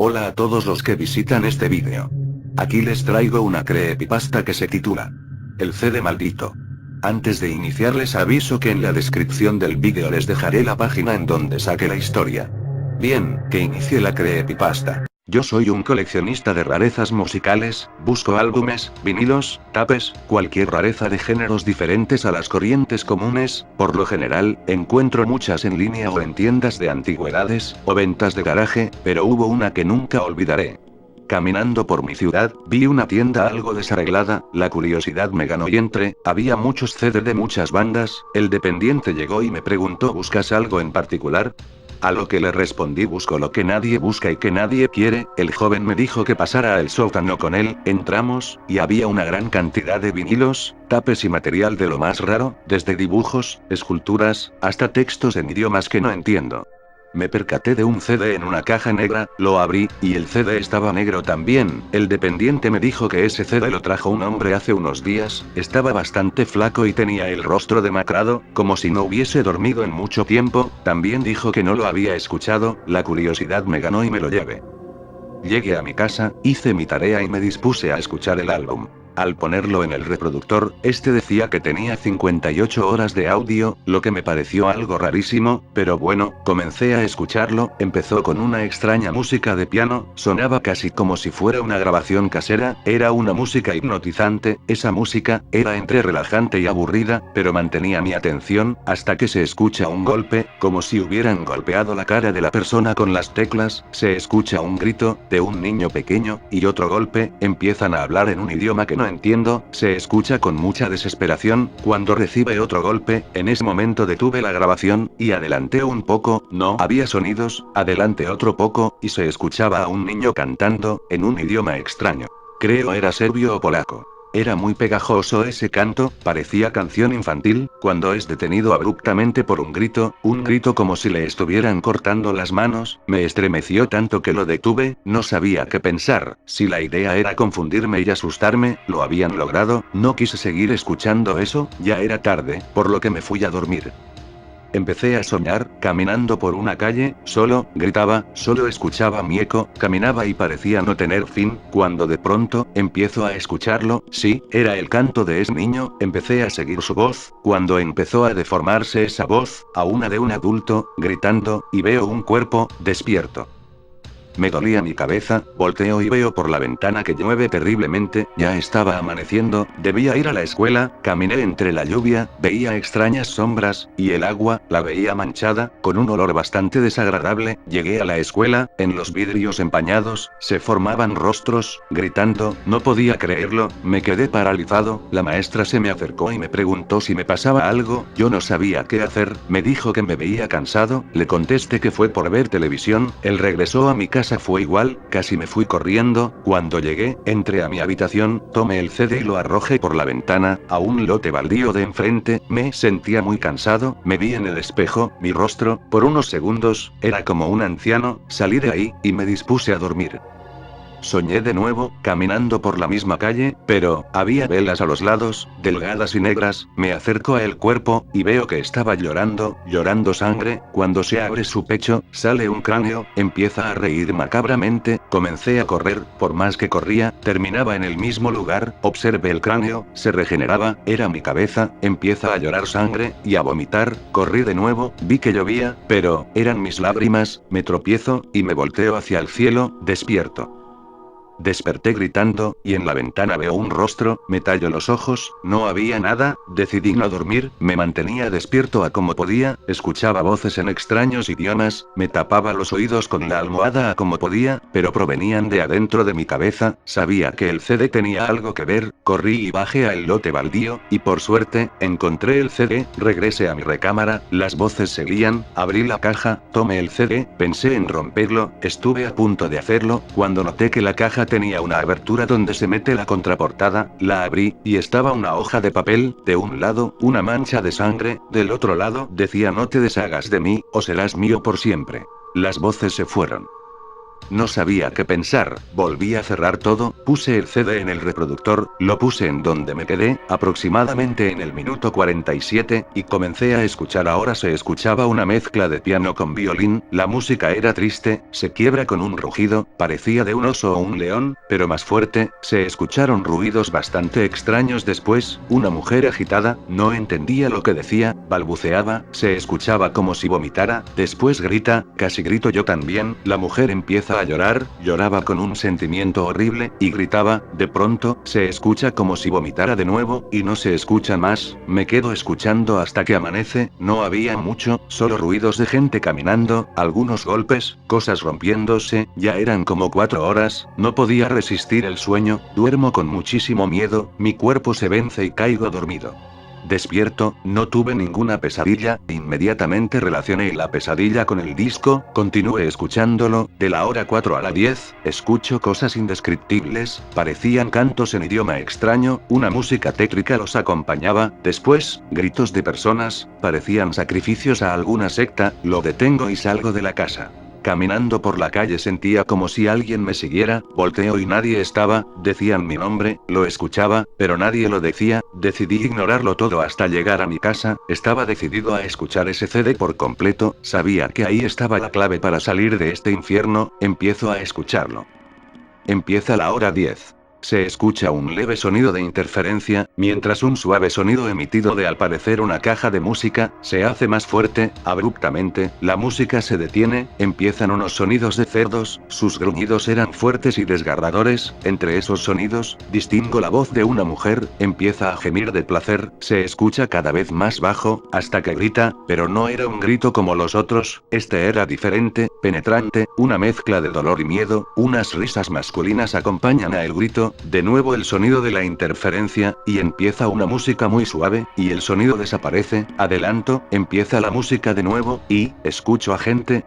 Hola a todos los que visitan este vídeo. Aquí les traigo una creepypasta que se titula El CD maldito. Antes de iniciar les aviso que en la descripción del vídeo les dejaré la página en donde saqué la historia. Bien, que inicie la creepypasta. Yo soy un coleccionista de rarezas musicales, busco álbumes, vinilos, tapes, cualquier rareza de géneros diferentes a las corrientes comunes. Por lo general, encuentro muchas en línea o en tiendas de antigüedades, o ventas de garaje, pero hubo una que nunca olvidaré. Caminando por mi ciudad, vi una tienda algo desarreglada, la curiosidad me ganó y entré, había muchos CD de muchas bandas, el dependiente llegó y me preguntó ¿buscas algo en particular? A lo que le respondí busco lo que nadie busca y que nadie quiere. El joven me dijo que pasara al sótano con él, entramos, y había una gran cantidad de vinilos, tapes y material de lo más raro, desde dibujos, esculturas, hasta textos en idiomas que no entiendo. Me percaté de un CD en una caja negra, lo abrí, y el CD estaba negro también. El dependiente me dijo que ese CD lo trajo un hombre hace unos días, estaba bastante flaco y tenía el rostro demacrado, como si no hubiese dormido en mucho tiempo. También dijo que no lo había escuchado, la curiosidad me ganó y me lo llevé. Llegué a mi casa, hice mi tarea y me dispuse a escuchar el álbum. Al ponerlo en el reproductor, este decía que tenía 58 horas de audio, lo que me pareció algo rarísimo, pero bueno, comencé a escucharlo, empezó con una extraña música de piano, sonaba casi como si fuera una grabación casera, era una música hipnotizante, esa música, era entre relajante y aburrida, pero mantenía mi atención, hasta que se escucha un golpe, como si hubieran golpeado la cara de la persona con las teclas, se escucha un grito, de un niño pequeño, y otro golpe, empiezan a hablar en un idioma que no entiendo, se escucha con mucha desesperación, cuando recibe otro golpe, en ese momento detuve la grabación, y adelanté un poco, no había sonidos, adelanté otro poco, y se escuchaba a un niño cantando, en un idioma extraño. Creo era serbio o polaco. Era muy pegajoso ese canto, parecía canción infantil, cuando es detenido abruptamente por un grito como si le estuvieran cortando las manos, me estremeció tanto que lo detuve, no sabía qué pensar, si la idea era confundirme y asustarme, lo habían logrado, no quise seguir escuchando eso, ya era tarde, por lo que me fui a dormir. Empecé a soñar, caminando por una calle, solo, gritaba, solo escuchaba mi eco, caminaba y parecía no tener fin, cuando de pronto, empiezo a escucharlo, sí, era el canto de ese niño, empecé a seguir su voz, cuando empezó a deformarse esa voz, a una de un adulto, gritando, y veo un cuerpo, despierto. Me dolía mi cabeza, volteo y veo por la ventana que llueve terriblemente, ya estaba amaneciendo, debía ir a la escuela, caminé entre la lluvia, veía extrañas sombras, y el agua, la veía manchada, con un olor bastante desagradable, llegué a la escuela, en los vidrios empañados, se formaban rostros, gritando, no podía creerlo, me quedé paralizado, la maestra se me acercó y me preguntó si me pasaba algo, yo no sabía qué hacer, me dijo que me veía cansado, le contesté que fue por ver televisión, él regresó a mi casa fue igual, casi me fui corriendo, cuando llegué, entré a mi habitación, tomé el CD y lo arrojé por la ventana, a un lote baldío de enfrente, me sentía muy cansado, me vi en el espejo, mi rostro, por unos segundos, era como un anciano, salí de ahí, y me dispuse a dormir. Soñé de nuevo, caminando por la misma calle, pero, había velas a los lados, delgadas y negras, me acerco a el cuerpo, y veo que estaba llorando, llorando sangre, cuando se abre su pecho, sale un cráneo, empieza a reír macabramente, comencé a correr, por más que corría, terminaba en el mismo lugar, observé el cráneo, se regeneraba, era mi cabeza, empieza a llorar sangre, y a vomitar, corrí de nuevo, vi que llovía, pero, eran mis lágrimas, me tropiezo, y me volteo hacia el cielo, despierto. Desperté gritando, y en la ventana veo un rostro, me tallo los ojos, no había nada, decidí no dormir, me mantenía despierto a como podía, escuchaba voces en extraños idiomas, me tapaba los oídos con la almohada a como podía, pero provenían de adentro de mi cabeza, sabía que el CD tenía algo que ver, corrí y bajé al lote baldío, y por suerte, encontré el CD, regresé a mi recámara, las voces seguían, abrí la caja, tomé el CD, pensé en romperlo, estuve a punto de hacerlo, cuando noté que la caja tenía una abertura donde se mete la contraportada, la abrí, y estaba una hoja de papel, de un lado, una mancha de sangre, del otro lado, decía no te deshagas de mí, o serás mío por siempre. Las voces se fueron. No sabía qué pensar, volví a cerrar todo, puse el CD en el reproductor, lo puse en donde me quedé, aproximadamente en el minuto 47, y comencé a escuchar. Ahora se escuchaba una mezcla de piano con violín, la música era triste, se quiebra con un rugido, parecía de un oso o un león, pero más fuerte, se escucharon ruidos bastante extraños después, una mujer agitada, no entendía lo que decía, balbuceaba, se escuchaba como si vomitara, después grita, casi grito yo también, la mujer empieza a llorar, lloraba con un sentimiento horrible, y gritaba, de pronto, se escucha como si vomitara de nuevo, y no se escucha más, me quedo escuchando hasta que amanece, no había mucho, solo ruidos de gente caminando, algunos golpes, cosas rompiéndose, ya eran como 4 horas, no podía resistir el sueño, duermo con muchísimo miedo, mi cuerpo se vence y caigo dormido. Despierto, no tuve ninguna pesadilla, inmediatamente relacioné la pesadilla con el disco, continué escuchándolo, de la hora 4 a la 10, escucho cosas indescriptibles, parecían cantos en idioma extraño, una música tétrica los acompañaba, después, gritos de personas, parecían sacrificios a alguna secta, lo detengo y salgo de la casa. Caminando por la calle sentía como si alguien me siguiera, volteo y nadie estaba, decían mi nombre, lo escuchaba, pero nadie lo decía, decidí ignorarlo todo hasta llegar a mi casa, estaba decidido a escuchar ese CD por completo, sabía que ahí estaba la clave para salir de este infierno, empiezo a escucharlo. Empieza la hora 10. Se escucha un leve sonido de interferencia, mientras un suave sonido emitido de al parecer una caja de música, se hace más fuerte, abruptamente, la música se detiene, empiezan unos sonidos de cerdos, sus gruñidos eran fuertes y desgarradores, entre esos sonidos, distingo la voz de una mujer, empieza a gemir de placer, se escucha cada vez más bajo, hasta que grita, pero no era un grito como los otros, este era diferente, penetrante, una mezcla de dolor y miedo, unas risas masculinas acompañan a el grito, de nuevo el sonido de la interferencia, y empieza una música muy suave, y el sonido desaparece, adelanto, empieza la música de nuevo, y, escucho a gente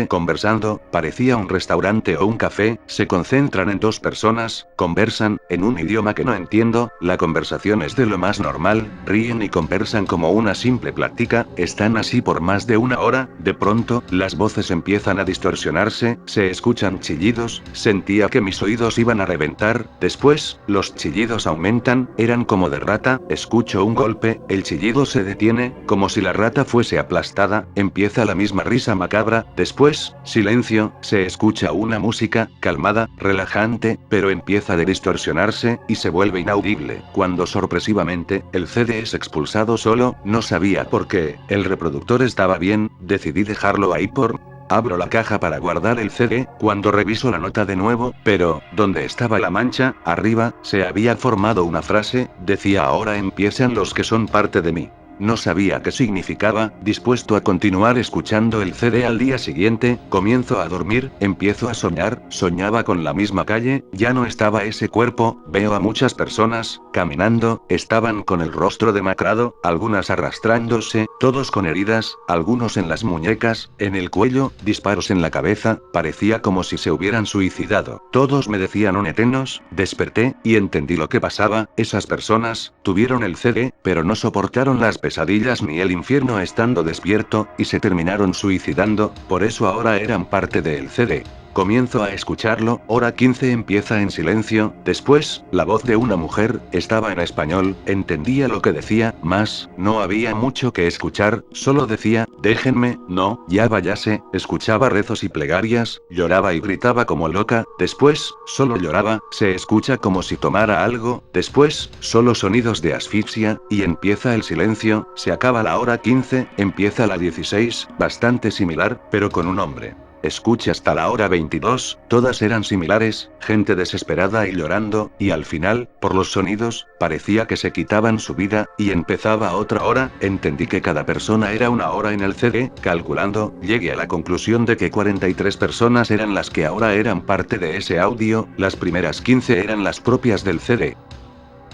conversando, parecía un restaurante o un café, se concentran en 2 personas, conversan, en un idioma que no entiendo, la conversación es de lo más normal, ríen y conversan como una simple plática, están así por más de 1 hora, de pronto, las voces empiezan a distorsionarse, se escuchan chillidos, sentía que mis oídos iban a reventar, después, los chillidos aumentan, eran como de rata, escucho un golpe, el chillido se detiene, como si la rata fuese aplastada, empieza la misma risa macabra, después, silencio, se escucha una música, calmada, relajante, pero empieza a distorsionarse, y se vuelve inaudible, cuando sorpresivamente, el CD es expulsado solo, no sabía por qué, el reproductor estaba bien, decidí dejarlo ahí por... Abro la caja para guardar el CD, cuando reviso la nota de nuevo, pero, ¿dónde estaba la mancha? Arriba, se había formado una frase, decía ahora empiezan los que son parte de mí. No sabía qué significaba, dispuesto a continuar escuchando el CD al día siguiente, comienzo a dormir, empiezo a soñar, soñaba con la misma calle, ya no estaba ese cuerpo, veo a muchas personas, caminando, estaban con el rostro demacrado, algunas arrastrándose, todos con heridas, algunos en las muñecas, en el cuello, disparos en la cabeza, parecía como si se hubieran suicidado, todos me decían unetenos, desperté, y entendí lo que pasaba, esas personas, tuvieron el CD, pero no soportaron las pesadillas ni el infierno estando despierto, y se terminaron suicidando, por eso ahora eran parte del CD. Comienzo a escucharlo, hora 15 empieza en silencio, después, la voz de una mujer, estaba en español, entendía lo que decía, más, no había mucho que escuchar, solo decía, déjenme, no, ya váyase, escuchaba rezos y plegarias, lloraba y gritaba como loca, después, solo lloraba, se escucha como si tomara algo, después, solo sonidos de asfixia, y empieza el silencio, se acaba la hora 15, empieza la 16, bastante similar, pero con un hombre. Escuché hasta la hora 22, todas eran similares, gente desesperada y llorando, y al final, por los sonidos, parecía que se quitaban su vida, y empezaba otra hora, entendí que cada persona era una hora en el CD, calculando, llegué a la conclusión de que 43 personas eran las que ahora eran parte de ese audio, las primeras 15 eran las propias del CD.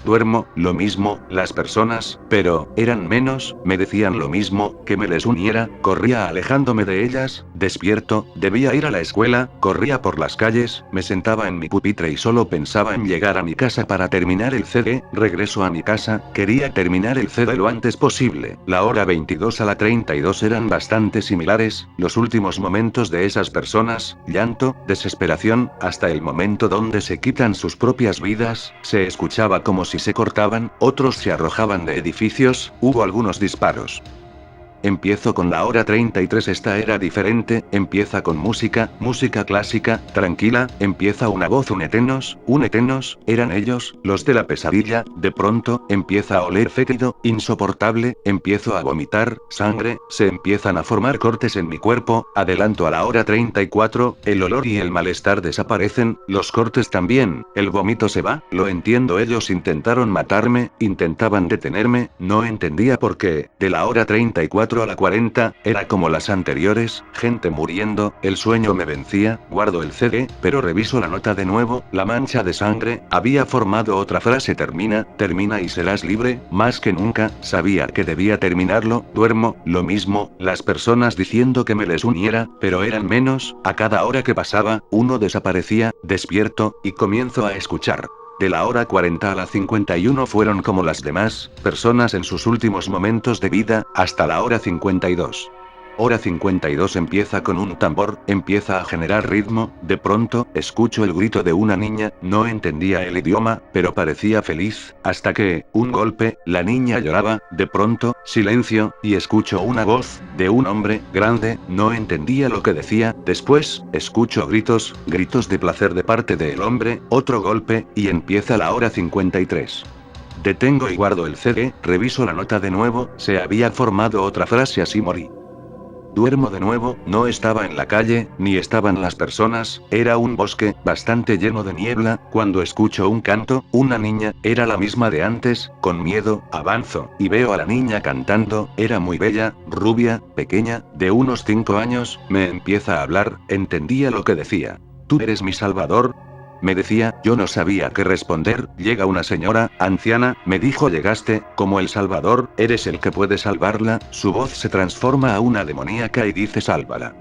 duermo, lo mismo, las personas, pero, eran menos, me decían lo mismo, que me les uniera, corría alejándome de ellas, despierto, debía ir a la escuela, corría por las calles, me sentaba en mi pupitre y solo pensaba en llegar a mi casa para terminar el CD, regreso a mi casa, quería terminar el CD lo antes posible, la hora 22 a la 32 eran bastante similares, los últimos momentos de esas personas, llanto, desesperación, hasta el momento donde se quitan sus propias vidas, se escuchaba como si se cortaban, otros se arrojaban de edificios, hubo algunos disparos. Empiezo con la hora 33, esta era diferente, empieza con música clásica, tranquila, empieza una voz un etenos, eran ellos, los de la pesadilla, de pronto, empieza a oler fétido, insoportable, empiezo a vomitar, sangre, se empiezan a formar cortes en mi cuerpo, adelanto a la hora 34, el olor y el malestar desaparecen, los cortes también, el vómito se va, lo entiendo, ellos intentaron matarme, intentaban detenerme, no entendía por qué, de la hora 34 a la 40, era como las anteriores, gente muriendo, el sueño me vencía, guardo el CD, pero reviso la nota de nuevo, la mancha de sangre, había formado otra frase, termina y serás libre, más que nunca, sabía que debía terminarlo, duermo, lo mismo, las personas diciendo que me les uniera, pero eran menos, a cada hora que pasaba, uno desaparecía, despierto, y comienzo a escuchar. De la hora 40 a la 51 fueron como las demás, personas en sus últimos momentos de vida, hasta la hora 52. Hora 52 empieza con un tambor, empieza a generar ritmo, de pronto, escucho el grito de una niña, no entendía el idioma, pero parecía feliz, hasta que, un golpe, la niña lloraba, de pronto, silencio, y escucho una voz, de un hombre, grande, no entendía lo que decía, después, escucho gritos de placer de parte del hombre, otro golpe, y empieza la hora 53. Detengo y guardo el CD, reviso la nota de nuevo, se había formado otra frase, así morí. Duermo de nuevo, no estaba en la calle, ni estaban las personas, era un bosque, bastante lleno de niebla, cuando escucho un canto, una niña, era la misma de antes, con miedo, avanzo, y veo a la niña cantando, era muy bella, rubia, pequeña, de unos 5 años, me empieza a hablar, entendía lo que decía. ¿Tú eres mi salvador? Me decía, yo no sabía qué responder, llega una señora, anciana, me dijo llegaste, como el Salvador, eres el que puede salvarla, su voz se transforma a una demoníaca y dice sálvala.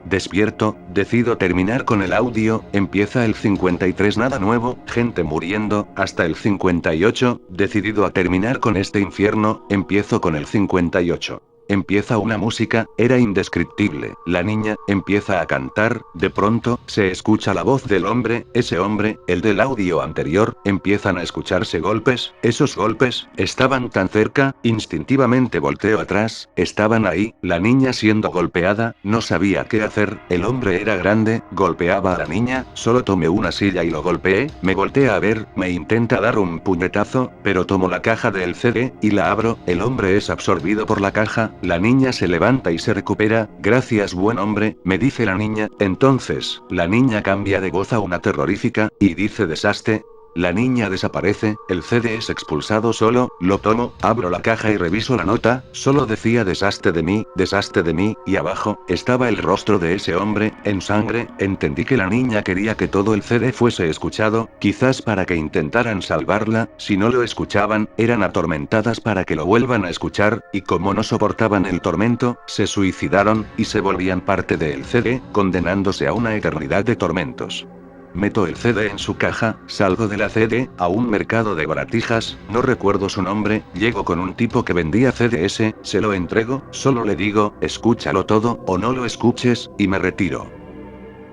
Despierto, decido terminar con el audio, empieza el 53, nada nuevo, gente muriendo, hasta el 58, decidido a terminar con este infierno, empiezo con el 58. Empieza una música, era indescriptible, la niña, empieza a cantar, de pronto, se escucha la voz del hombre, ese hombre, el del audio anterior, empiezan a escucharse golpes, esos golpes, estaban tan cerca, instintivamente volteo atrás, estaban ahí, la niña siendo golpeada, no sabía qué hacer, el hombre era grande, golpeaba a la niña, solo tomé una silla y lo golpeé, me voltea a ver, me intenta dar un puñetazo, pero tomo la caja del CD, y la abro, el hombre es absorbido por la caja, la niña se levanta y se recupera, gracias buen hombre, me dice la niña, entonces, la niña cambia de voz a una terrorífica, y dice desastre. La niña desaparece, el CD es expulsado solo, lo tomo, abro la caja y reviso la nota, solo decía desastre de mí, y abajo, estaba el rostro de ese hombre, en sangre, entendí que la niña quería que todo el CD fuese escuchado, quizás para que intentaran salvarla, si no lo escuchaban, eran atormentadas para que lo vuelvan a escuchar, y como no soportaban el tormento, se suicidaron, y se volvían parte del CD, condenándose a una eternidad de tormentos. Meto el CD en su caja, salgo de la CD, a un mercado de baratijas, no recuerdo su nombre, llego con un tipo que vendía CDs, se lo entrego, solo le digo, escúchalo todo, o no lo escuches, y me retiro.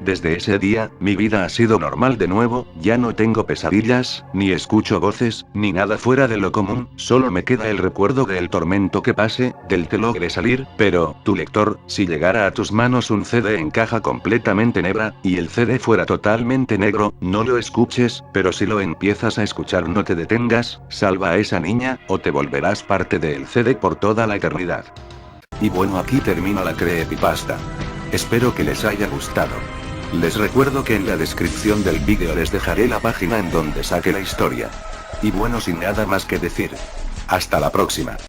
Desde ese día, mi vida ha sido normal de nuevo, ya no tengo pesadillas, ni escucho voces, ni nada fuera de lo común, solo me queda el recuerdo del tormento que pase, del que logre salir, pero, tu lector, si llegara a tus manos un CD en caja completamente negra, y el CD fuera totalmente negro, no lo escuches, pero si lo empiezas a escuchar no te detengas, salva a esa niña, o te volverás parte del CD por toda la eternidad. Y bueno, aquí termina la creepypasta. Espero que les haya gustado. Les recuerdo que en la descripción del vídeo les dejaré la página en donde saqué la historia. Y bueno, sin nada más que decir. Hasta la próxima.